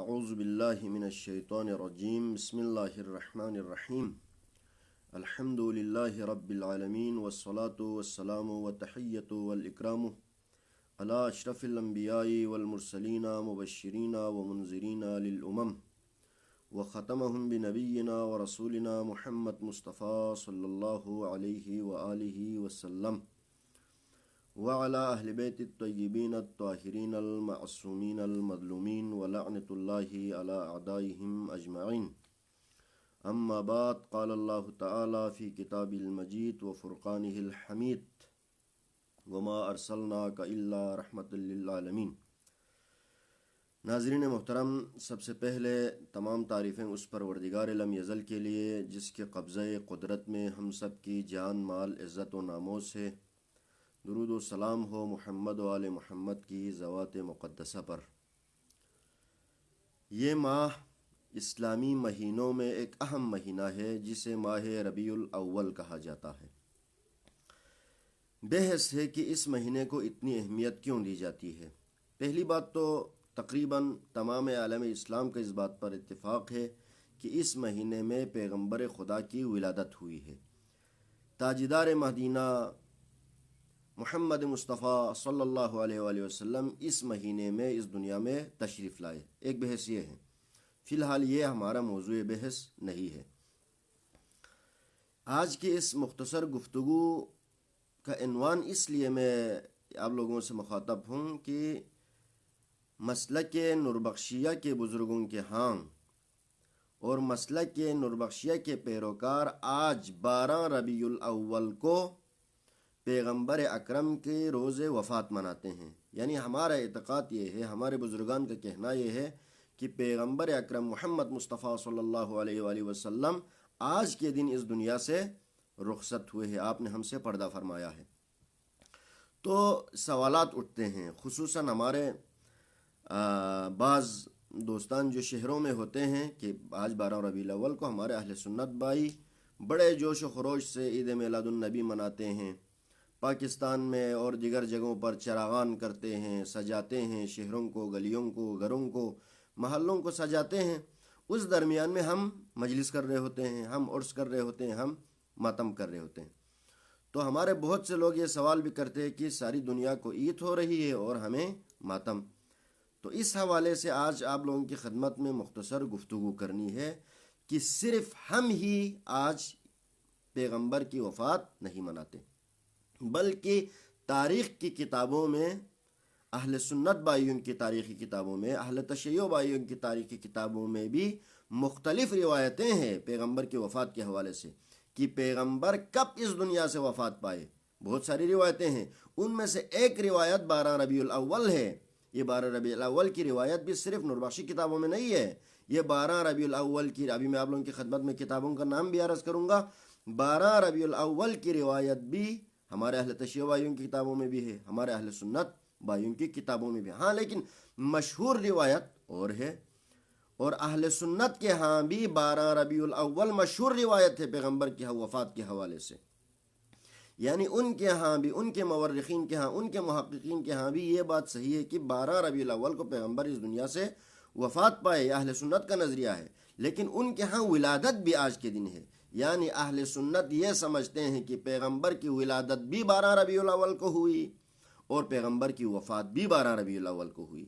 اعوذ باللہ من الشیطان الرجیم بسم اللہ الرحمن الرحیم الحمد للہ رب العالمین والصلاة والسلام والتحیۃ والاکرام علی اشرف الانبیاء والمرسلین مبشرین ومنذرین للامم وختمہم بنبینا ورسولنا محمد مصطفیٰ صلی اللہ علیہ وآلہ وسلم وعلى اہل بیت الطیبین الطاہرین المعصومین المظلومین ولعنۃ اللہ علی اعدائہم اجمعین. اما بعد، قال اللہ تعالی فی کتاب المجید وفرقانہ الحمید وما ارسلناک الا رحمۃ للعالمین. ناظرین محترم، سب سے پہلے تمام تعریفیں اس پروردگار لم یزل کے لیے جس کے قبضہ قدرت میں ہم سب کی جان، مال، عزت و ناموس ہے. درود و سلام ہو محمد و آل محمد کی ذوات مقدسہ پر. یہ ماہ اسلامی مہینوں میں ایک اہم مہینہ ہے جسے ماہ ربیع الاول کہا جاتا ہے. بحث ہے کہ اس مہینے کو اتنی اہمیت کیوں دی جاتی ہے. پہلی بات تو تقریباً تمام عالم اسلام کا اس بات پر اتفاق ہے کہ اس مہینے میں پیغمبر خدا کی ولادت ہوئی ہے. تاجدار مدینہ محمد مصطفیٰ صلی اللہ علیہ وآلہ وسلم اس مہینے میں اس دنیا میں تشریف لائے. ایک بحث یہ ہے. فی الحال یہ ہمارا موضوع بحث نہیں ہے. آج کی اس مختصر گفتگو کا عنوان اس لیے میں آپ لوگوں سے مخاطب ہوں کہ مسلک نوربخشیہ کے بزرگوں کے ہاں اور مسلک نوربخشیہ کے پیروکار آج 12 ربیع الاول کو پیغمبر اکرم کے روز وفات مناتے ہیں. یعنی ہمارا اعتقاد یہ ہے، ہمارے بزرگان کا کہنا یہ ہے کہ پیغمبر اکرم محمد مصطفیٰ صلی اللہ علیہ وآلہ وسلم آج کے دن اس دنیا سے رخصت ہوئے ہیں. آپ نے ہم سے پردہ فرمایا ہے. تو سوالات اٹھتے ہیں، خصوصاً ہمارے بعض دوستان جو شہروں میں ہوتے ہیں کہ آج 12 ربیع الاول کو ہمارے اہل سنت بھائی بڑے جوش و خروش سے عید میلاد النبی مناتے ہیں. پاکستان میں اور دیگر جگہوں پر چراغان کرتے ہیں، سجاتے ہیں، شہروں کو، گلیوں کو، گھروں کو، محلوں کو سجاتے ہیں. اس درمیان میں ہم مجلس کر رہے ہوتے ہیں، ہم عرس کر رہے ہوتے ہیں، ہم ماتم کر رہے ہوتے ہیں. تو ہمارے بہت سے لوگ یہ سوال بھی کرتے ہیں کہ ساری دنیا کو عید ہو رہی ہے اور ہمیں ماتم. تو اس حوالے سے آج آپ لوگوں کی خدمت میں مختصر گفتگو کرنی ہے کہ صرف ہم ہی آج پیغمبر کی وفات نہیں مناتے، بلکہ تاریخ کی کتابوں میں، اہل سنت بھائیوں کی تاریخی کتابوں میں، اہل تشیع بھائیوں کی تاریخی کتابوں میں بھی مختلف روایتیں ہیں پیغمبر کی وفات کے حوالے سے کہ پیغمبر کب اس دنیا سے وفات پائے. بہت ساری روایتیں ہیں. ان میں سے ایک روایت 12 ربیع الاول ہے. یہ 12 ربیع الاول کی روایت بھی صرف نوربخشی کتابوں میں نہیں ہے. یہ 12 ربیع الاول کی، ابھی میں آپ لوگوں کی خدمت میں کتابوں کا نام بھی عرض کروں گا. 12 ربیع الاول کی روایت بھی ہمارے اہل تشیع بھائیوں کی کتابوں میں بھی ہے، ہمارے اہل سنت بھائیوں کی کتابوں میں بھی. ہاں، لیکن مشہور روایت اور ہے، اور اہل سنت کے ہاں بھی 12 ربیع الاول مشہور روایت ہے پیغمبر کی وفات کے حوالے سے. یعنی ان کے ہاں بھی، ان کے مورخین کے ہاں، ان کے محققین کے ہاں بھی یہ بات صحیح ہے کہ 12 ربیع الاول کو پیغمبر اس دنیا سے وفات پائے. یہ اہل سنت کا نظریہ ہے. لیکن ان کے ہاں ولادت بھی آج کے دن ہے. یعنی اہل سنت یہ سمجھتے ہیں کہ پیغمبر کی ولادت بھی 12 ربیع الاول کو ہوئی اور پیغمبر کی وفات بھی 12 ربیع الاول کو ہوئی.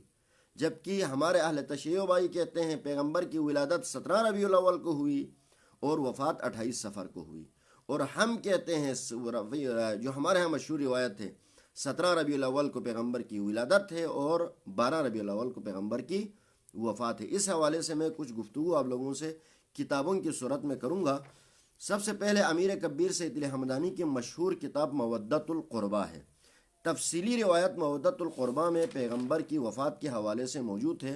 جبکہ ہمارے اہل تشیع بھائی کہتے ہیں پیغمبر کی ولادت 17 ربیع الاول کو ہوئی اور وفات 28 صفر کو ہوئی. اور ہم کہتے ہیں، جو ہمارے ہاں مشہور روایت ہے، 17 ربیع الاول کو پیغمبر کی ولادت ہے اور 12 ربیع الاول کو پیغمبر کی وفات ہے. اس حوالے سے میں کچھ گفتگو آپ لوگوں سے کتابوں کی صورت میں کروں گا. سب سے پہلے امیر کبیر سید الحمدانی کی مشہور کتاب مودت القربہ ہے. تفصیلی روایت مودت القربہ میں پیغمبر کی وفات کے حوالے سے موجود ہے.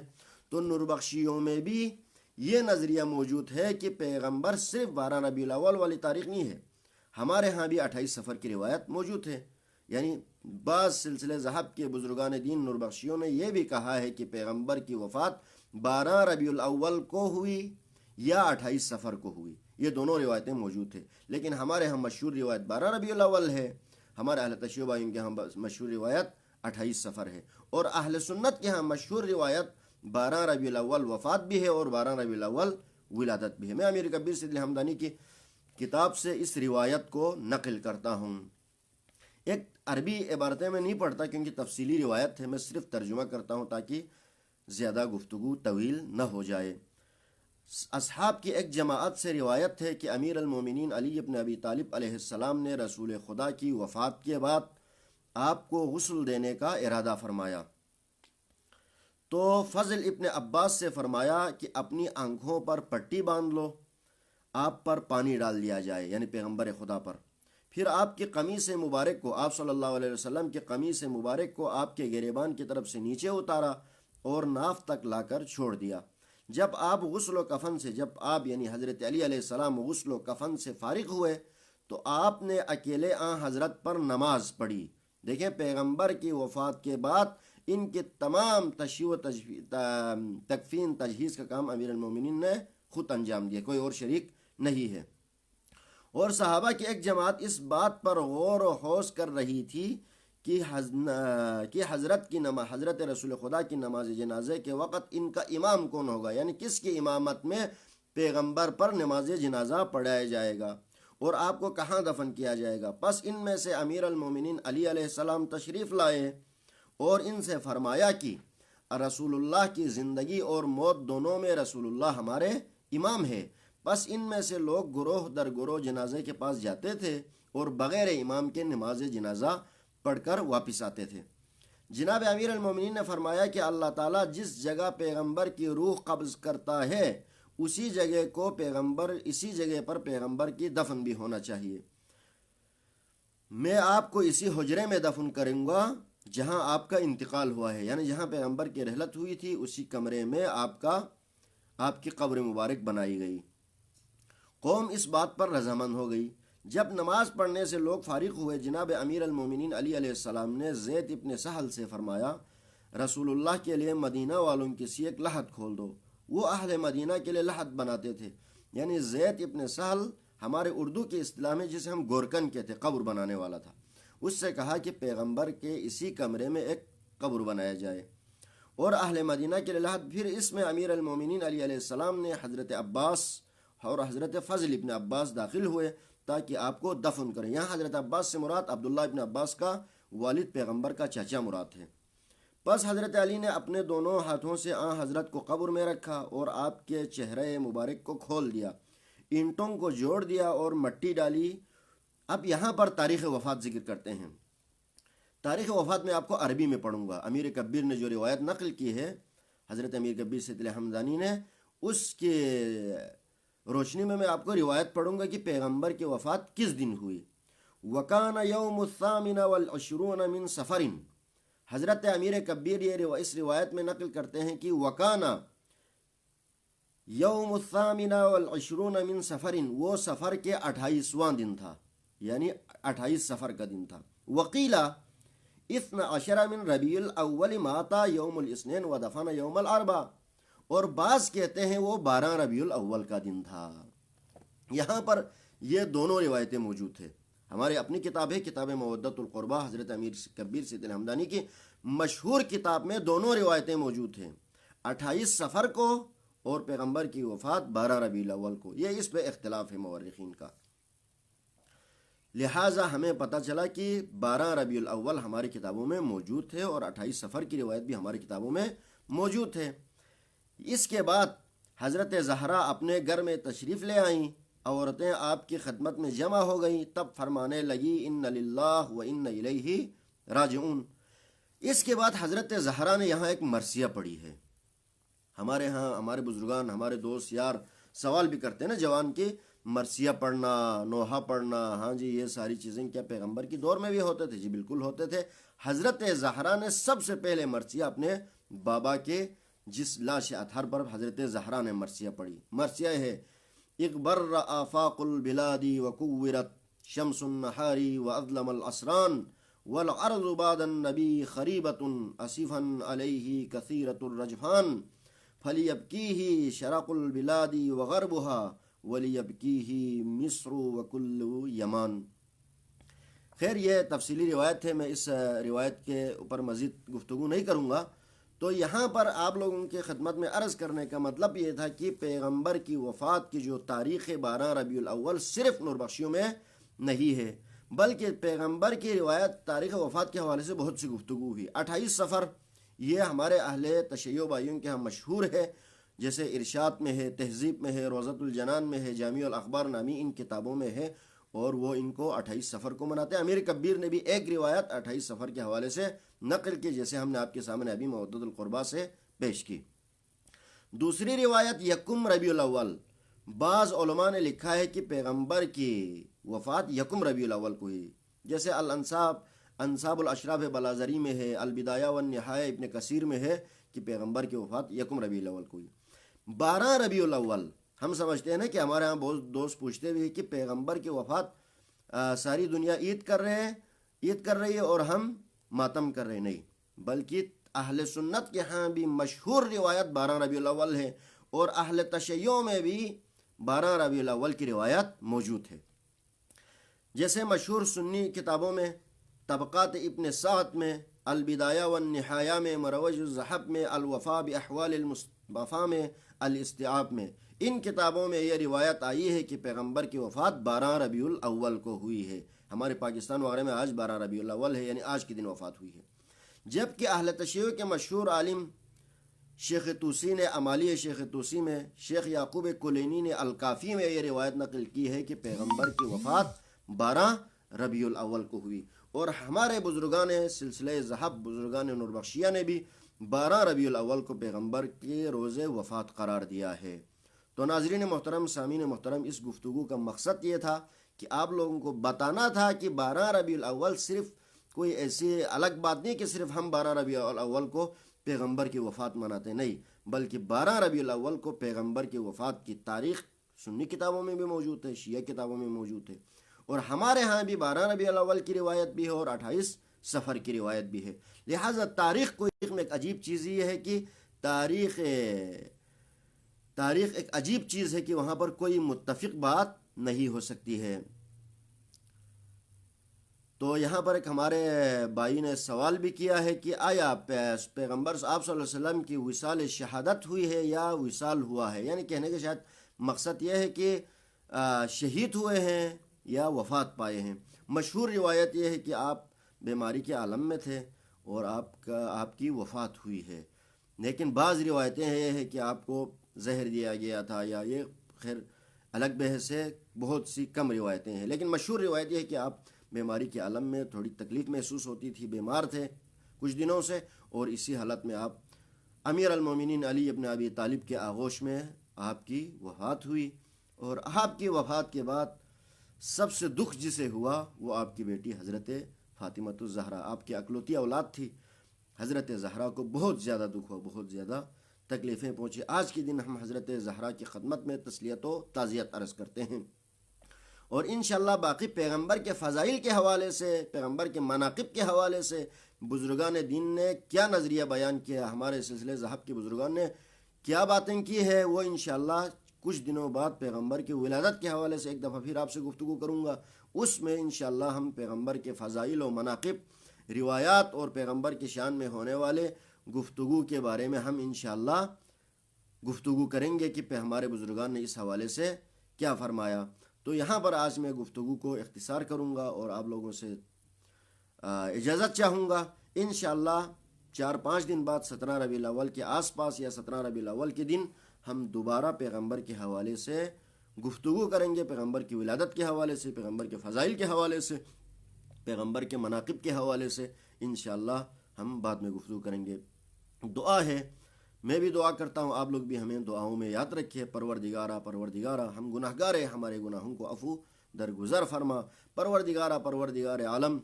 تو نوربخشیوں میں بھی یہ نظریہ موجود ہے کہ پیغمبر صرف 12 ربیع الاول والی تاریخ نہیں ہے. ہمارے ہاں بھی 28 صفر کی روایت موجود ہے. یعنی بعض سلسلے ذہب کے بزرگان دین نوربخشیوں نے یہ بھی کہا ہے کہ پیغمبر کی وفات 12 ربیع الاول کو ہوئی یا 28 صفر کو ہوئی. یہ دونوں روایتیں موجود ہیں. لیکن ہمارے ہاں مشہور روایت 12 ربیع الاول ہے. ہمارے اہل تشیع بھائیوں کے ہاں مشہور روایت 28 صفر ہے. اور اہل سنت کے ہاں مشہور روایت 12 ربیع الاول وفات بھی ہے اور 12 ربیع الاول ولادت بھی ہے۔ میں امیر کبیر سید علی حمدانی کی کتاب سے اس روایت کو نقل کرتا ہوں۔ ایک عربی عبارتیں میں نہیں پڑھتا کیونکہ تفصیلی روایت ہے، میں صرف ترجمہ کرتا ہوں تاکہ زیادہ گفتگو طویل نہ ہو جائے۔ اصحاب کی ایک جماعت سے روایت ہے کہ امیر المومنین علی ابن ابی طالب علیہ السلام نے رسول خدا کی وفات کے بعد آپ کو غسل دینے کا ارادہ فرمایا، تو فضل ابن عباس سے فرمایا کہ اپنی آنکھوں پر پٹی باندھ لو، آپ پر پانی ڈال دیا جائے، یعنی پیغمبر خدا پر۔ پھر آپ کی قمیص مبارک کو، آپ صلی اللہ علیہ وسلم کی قمیص مبارک کو آپ کے گریبان کی طرف سے نیچے اتارا اور ناف تک لا کر چھوڑ دیا۔ جب آپ غسل و کفن سے، جب آپ یعنی حضرت علی علیہ السلام غسل و کفن سے فارغ ہوئے تو آپ نے اکیلے حضرت پر نماز پڑھی۔ دیکھیں، پیغمبر کی وفات کے بعد ان کے تمام تشییع و تکفین تجہیز کا کام امیر المومنین نے خود انجام دیا، کوئی اور شریک نہیں ہے۔ اور صحابہ کی ایک جماعت اس بات پر غور و خوض کر رہی تھی کہ حضرت رسول خدا کی نماز جنازے کے وقت ان کا امام کون ہوگا، یعنی کس کی امامت میں پیغمبر پر نماز جنازہ پڑھایا جائے گا اور آپ کو کہاں دفن کیا جائے گا۔ پس ان میں سے امیر المومنین علی علیہ السلام تشریف لائے اور ان سے فرمایا کہ رسول اللہ کی زندگی اور موت دونوں میں رسول اللہ ہمارے امام ہے۔ پس ان میں سے لوگ گروہ در گروہ جنازے کے پاس جاتے تھے اور بغیر امام کے نماز جنازہ پڑھ کر واپس آتے تھے۔ جناب امیر المومنین نے فرمایا کہ اللہ تعالیٰ جس جگہ پیغمبر کی روح قبض کرتا ہے اسی جگہ پر پیغمبر کی دفن بھی ہونا چاہیے۔ میں آپ کو اسی حجرے میں دفن کروں گا جہاں آپ کا انتقال ہوا ہے، یعنی جہاں پیغمبر کی رحلت ہوئی تھی اسی کمرے میں آپ کی قبر مبارک بنائی گئی۔ قوم اس بات پر رضامند ہو گئی۔ جب نماز پڑھنے سے لوگ فارغ ہوئے، جناب امیر المومنین علی علیہ السلام نے زید ابن سہل سے فرمایا، رسول اللہ کے لیے مدینہ والوں کی سی ایک لحد کھول دو۔ وہ اہل مدینہ کے لیے لحد بناتے تھے، یعنی زید ابن سہل ہمارے اردو کی اصطلاح میں جسے ہم گورکن کہتے، قبر بنانے والا تھا۔ اس سے کہا کہ پیغمبر کے اسی کمرے میں ایک قبر بنایا جائے اور اہل مدینہ کے لیے لحد۔ پھر اس میں امیر المومنین علی علیہ السلام نے حضرت عباس اور حضرت فضل ابن عباس داخل ہوئے تاکہ آپ کو دفن کریں۔ یہاں حضرت عباس سے مراد عبداللہ ابن عباس کا والد پیغمبر کا چچا مراد ہے۔ پس حضرت علی نے اپنے دونوں ہاتھوں سے حضرت کو قبر میں رکھا اور آپ کے چہرے مبارک کو کھول دیا، اینٹوں کو جوڑ دیا اور مٹی ڈالی۔ اب یہاں پر تاریخ وفات ذکر کرتے ہیں۔ تاریخ وفات میں آپ کو عربی میں پڑھوں گا۔ امیر کبیر نے جو روایت نقل کی ہے حضرت امیر کبیر سید علی حمدانی نے، اس کے روشنی میں آپ کو روایت پڑھوں گا کہ پیغمبر کی وفات کس دن ہوئی۔ وَكَانَ يَوْمُ الثَّامِنَ وَالْعِشْرُونَ مِنْ سَفَرٍ۔ حضرت امیر کبیر اس روایت میں نقل کرتے ہیں کہ وَكَانَ یوم الثامن والعشرون من سفر، وہ سفر کے 28واں دن تھا، یعنی 28 سفر کا دن تھا۔ وقیلا 12 من ربیع الاول ماتا یوم الاثنین ودفن یوم الاربع، اور بعض کہتے ہیں وہ 12 ربیع الاول کا دن تھا۔ یہاں پر یہ دونوں روایتیں موجود ہیں۔ ہماری اپنی کتاب ہے کتاب مودت القربہ، حضرت امیر کبیر سید الحمدانی کی مشہور کتاب میں دونوں روایتیں موجود ہیں، 28 سفر کو اور پیغمبر کی وفات 12 ربیع الاول کو۔ یہ اس پہ اختلاف ہے مورخین کا، لہٰذا ہمیں پتہ چلا کہ 12 ربیع الاول ہماری کتابوں میں موجود ہے اور 28 سفر کی روایت بھی ہماری کتابوں میں موجود ہے۔ اس کے بعد حضرت زہرا اپنے گھر میں تشریف لے آئیں، عورتیں آپ کی خدمت میں جمع ہو گئیں، تب فرمانے لگی ان للہ و ان الیہ راجعون۔ اس کے بعد حضرت زہرا نے یہاں ایک مرثیہ پڑھی ہے۔ ہمارے ہاں ہمارے بزرگان، ہمارے دوست یار سوال بھی کرتے ہیں نا جوان کی، مرثیہ پڑھنا، نوحہ پڑھنا، ہاں جی یہ ساری چیزیں کیا پیغمبر کی دور میں بھی ہوتے تھے؟ جی بالکل ہوتے تھے۔ حضرت زہرا نے سب سے پہلے مرثیہ اپنے بابا کے جس لاش اطہر پر حضرت زہرا نے مرثیہ پڑھی۔ مرثیہ ہے اقبر آفاق البلاد وکورت شمس النہار واظلم الاسران والارض بعد النبی خریبۃ اسفا علیہ کثیرۃ الرجفان فلیبکیہ شرق البلاد وغربها ولیبکیہ مصر وکل یمان۔ خیر یہ تفصیلی روایت ہے، میں اس روایت کے اوپر مزید گفتگو نہیں کروں گا، تو یہاں پر آپ لوگوں کی خدمت میں عرض کرنے کا مطلب یہ تھا کہ پیغمبر کی وفات کی جو تاریخ 12 ربیع الاول صرف نور بخشیوں میں نہیں ہے، بلکہ پیغمبر کی روایت تاریخ وفات کے حوالے سے بہت سی گفتگو ہوئی۔ 28 سفر یہ ہمارے اہل تشیع بھائیوں کے ہاں مشہور ہے، جیسے ارشاد میں ہے، تہذیب میں ہے، روضۃ الجنان میں ہے، جامع الاخبار نامی ان کتابوں میں ہے، اور وہ ان کو 28 سفر کو مناتے ہیں۔ امیر کبیر نے بھی ایک روایت 28 سفر کے حوالے سے نقل کی، جیسے ہم نے آپ کے سامنے ابھی مودۃ القربہ سے پیش کی۔ دوسری روایت یکم ربیع الاول، بعض علماء نے لکھا ہے کہ پیغمبر کی وفات یکم ربیع الاول کو ہوئی، جیسے انصاب الاشراف بلازری میں ہے، البدایہ والنہایہ ابن کثیر میں ہے کہ پیغمبر کی وفات یکم ربیع الاول کو ہوئی۔ 12 ربیع الاول ہم سمجھتے ہیں نا کہ ہمارے ہاں بہت دوست پوچھتے ہوئے کہ پیغمبر کی وفات ساری دنیا عید کر رہی ہے اور ہم ماتم کر رہے، نہیں، بلکہ اہل سنت کے ہاں بھی مشہور روایت 12 ربیع الاول ہے، اور اہل تشیع میں بھی 12 ربیع الاول کی روایت موجود ہے، جیسے مشہور سنی کتابوں میں طبقات ابن سعد میں، البدایہ والنہایہ میں، مروج الذہب میں، الوفا باحوال المصطفیٰ میں، الاستیعاب میں، ان کتابوں میں یہ روایت آئی ہے کہ پیغمبر کی وفات 12 ربیع الاول کو ہوئی ہے۔ ہمارے پاکستان وغیرہ میں آج 12 ربیع الاول ہے، یعنی آج کے دن وفات ہوئی ہے۔ جبکہ اہل تشیع کے مشہور عالم شیخ توسی نے امالی شیخ توسی میں، شیخ یعقوب کلینی نے الکافی میں یہ روایت نقل کی ہے کہ پیغمبر کی وفات 12 ربیع الاول کو ہوئی، اور ہمارے بزرگان سلسلہ ذہب، بزرگان نور بخشیہ نے بھی 12 ربیع الاول کو پیغمبر کے روز وفات قرار دیا ہے۔ تو ناظرین محترم، سامعین محترم، اس گفتگو کا مقصد یہ تھا کہ آپ لوگوں کو بتانا تھا کہ 12 ربیع الاول صرف کوئی ایسی الگ بات نہیں کہ صرف ہم 12 ربیع الاول کو پیغمبر کی وفات مناتے، نہیں، بلکہ 12 ربیع الاول کو پیغمبر کی وفات کی تاریخ سنی کتابوں میں بھی موجود ہے، شیعہ کتابوں میں موجود ہے، اور ہمارے ہاں بھی 12 ربیع الاول کی روایت بھی ہے اور 28 سفر کی روایت بھی ہے۔ لہٰذا تاریخ میں ایک عجیب چیز یہ ہے کہ تاریخ ایک عجیب چیز ہے کہ وہاں پر کوئی متفق بات نہیں ہو سکتی ہے۔ تو یہاں پر ایک ہمارے بھائی نے سوال بھی کیا ہے کہ آیا پیغمبر آپ صلی اللہ علیہ وسلم کی وصال شہادت ہوئی ہے یا وصال ہوا ہے، یعنی کہنے کے شاید مقصد یہ ہے کہ شہید ہوئے ہیں یا وفات پائے ہیں۔ مشہور روایت یہ ہے کہ آپ بیماری کے عالم میں تھے اور آپ کی وفات ہوئی ہے، لیکن بعض روایتیں یہ ہے کہ آپ کو زہر دیا گیا تھا، یا یہ خیر الگ بحث ہے، بہت سی کم روایتیں ہیں، لیکن مشہور روایت یہ ہے کہ آپ بیماری کے عالم میں تھوڑی تکلیف محسوس ہوتی تھی، بیمار تھے کچھ دنوں سے، اور اسی حالت میں آپ امیر المومنین علی ابن ابی طالب کے آغوش میں آپ کی وفات ہوئی، اور آپ کی وفات کے بعد سب سے دکھ جسے ہوا وہ آپ کی بیٹی حضرت فاطمۃ الزہرا، آپ کی اکلوتی اولاد تھی حضرت زہرا کو بہت زیادہ دکھ ہوا، بہت زیادہ تکلیفیں پہنچی۔ آج کے دن ہم حضرت زہرا کی خدمت میں تسلیت و تعزیت عرض کرتے ہیں، اور انشاءاللہ باقی پیغمبر کے فضائل کے حوالے سے، پیغمبر کے مناقب کے حوالے سے بزرگان دین نے کیا نظریہ بیان کیا، ہمارے سلسلے ذہب کے بزرگان نے کیا باتیں کی ہے، وہ انشاءاللہ کچھ دنوں بعد پیغمبر کی ولادت کے حوالے سے ایک دفعہ پھر آپ سے گفتگو کروں گا۔ اس میں انشاءاللہ ہم پیغمبر کے فضائل و مناقب، روایات اور پیغمبر کی شان میں ہونے والے گفتگو کے بارے میں ہم انشاءاللہ گفتگو کریں گے کہ ہمارے بزرگان نے اس حوالے سے کیا فرمایا۔ تو یہاں پر آج میں گفتگو کو اختصار کروں گا اور آپ لوگوں سے اجازت چاہوں گا۔ انشاءاللہ 4-5 دن بعد 17 ربیع الاول کے آس پاس یا 17 ربیع الاول کے دن ہم دوبارہ پیغمبر کے حوالے سے گفتگو کریں گے، پیغمبر کی ولادت کے حوالے سے، پیغمبر کے فضائل کے حوالے سے، پیغمبر کے مناقب کے حوالے سے انشاءاللہ ہم بعد میں گفتگو کریں گے۔ دعا ہے، میں بھی دعا کرتا ہوں، آپ لوگ بھی ہمیں دعاؤں میں یاد رکھیے۔ پروردگارہ ہم گناہگار ہیں، ہمارے گناہوں کو عفو درگزر فرما۔ پروردگار عالم،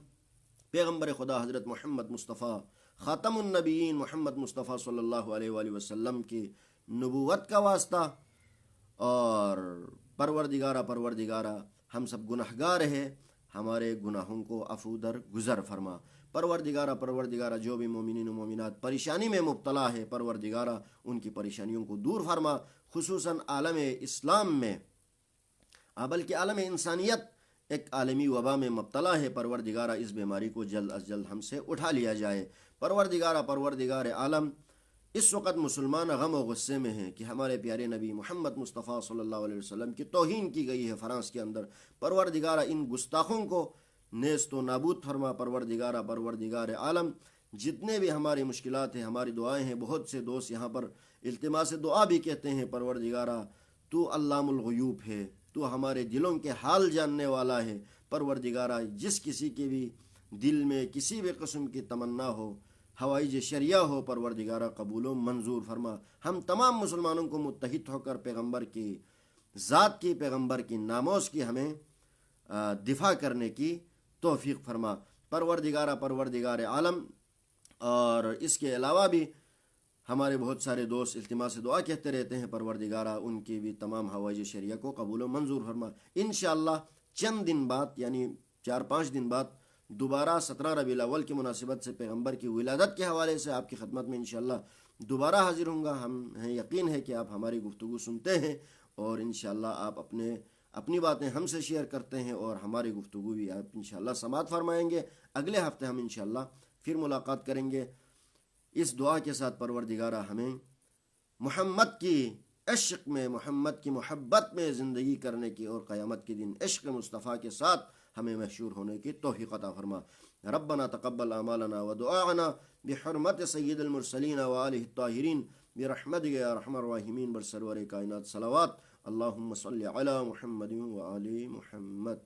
پیغمبر خدا حضرت محمد مصطفیٰ خاتم النبیین محمد مصطفیٰ صلی اللہ علیہ وآلہ وسلم کی نبوت کا واسطہ، اور پروردگارہ ہم سب گناہگار ہیں، ہمارے گناہوں کو عفو درگزر فرما۔ پروردگارہ جو بھی مومنین و مومنات پریشانی میں مبتلا ہے، پروردگارہ ان کی پریشانیوں کو دور فرما، خصوصاً عالم اسلام میں، بلکہ عالم انسانیت ایک عالمی وبا میں مبتلا ہے، پروردگارہ اس بیماری کو جلد از جلد ہم سے اٹھا لیا جائے۔ پروردگار عالم اس وقت مسلمان غم و غصے میں ہیں کہ ہمارے پیارے نبی محمد مصطفیٰ صلی اللہ علیہ وسلم کی توہین کی گئی ہے فرانس کے اندر. پروردگارہ ان گستاخوں کو نیست و نابود فرما. پروردگار عالم جتنے بھی ہماری مشکلات ہیں، ہماری دعائیں ہیں، بہت سے دوست یہاں پر التماس دعا بھی کہتے ہیں. پروردگارہ تو علام الغیوب ہے، تو ہمارے دلوں کے حال جاننے والا ہے. پروردگارہ جس کسی کے بھی دل میں کسی بھی قسم کی تمنا ہو، ہوائج شریعہ ہو، پروردگارہ قبول و منظور فرما. ہم تمام مسلمانوں کو متحد ہو کر پیغمبر کی ذات کی، پیغمبر کی ناموس کی ہمیں دفاع کرنے کی توفیق فرما. پروردگار عالم. اور اس کے علاوہ بھی ہمارے بہت سارے دوست التماس دعا کہتے رہتے ہیں. پروردگارہ ان کی بھی تمام ہوائج شریعہ کو قبول و منظور فرما. انشاءاللہ چند دن بعد، یعنی 4-5 دن بعد، دوبارہ 17 ربیع الاول کی مناسبت سے پیغمبر کی ولادت کے حوالے سے آپ کی خدمت میں انشاءاللہ دوبارہ حاضر ہوں گا. ہمیں یقین ہے کہ آپ ہماری گفتگو سنتے ہیں اور انشاءاللہ آپ اپنی باتیں ہم سے شیئر کرتے ہیں اور ہماری گفتگو بھی آپ انشاءاللہ سماعت فرمائیں گے. اگلے ہفتے ہم انشاءاللہ پھر ملاقات کریں گے اس دعا کے ساتھ. پروردگارہ ہمیں محمد کی عشق میں، محمد کی محبت میں زندگی کرنے کی اور قیامت کے دن عشق مصطفیٰ کے ساتھ ہمیں محشور ہونے کی توفیق عطا فرما. ربنا تقبل اعمالنا ودعاءنا بحرمت سید المرسلین وآلہ الطاہرین برحمتک یا ارحم الراحمین. برسرور کائنات صلوات. اللہم صلی علی محمد وآل محمد.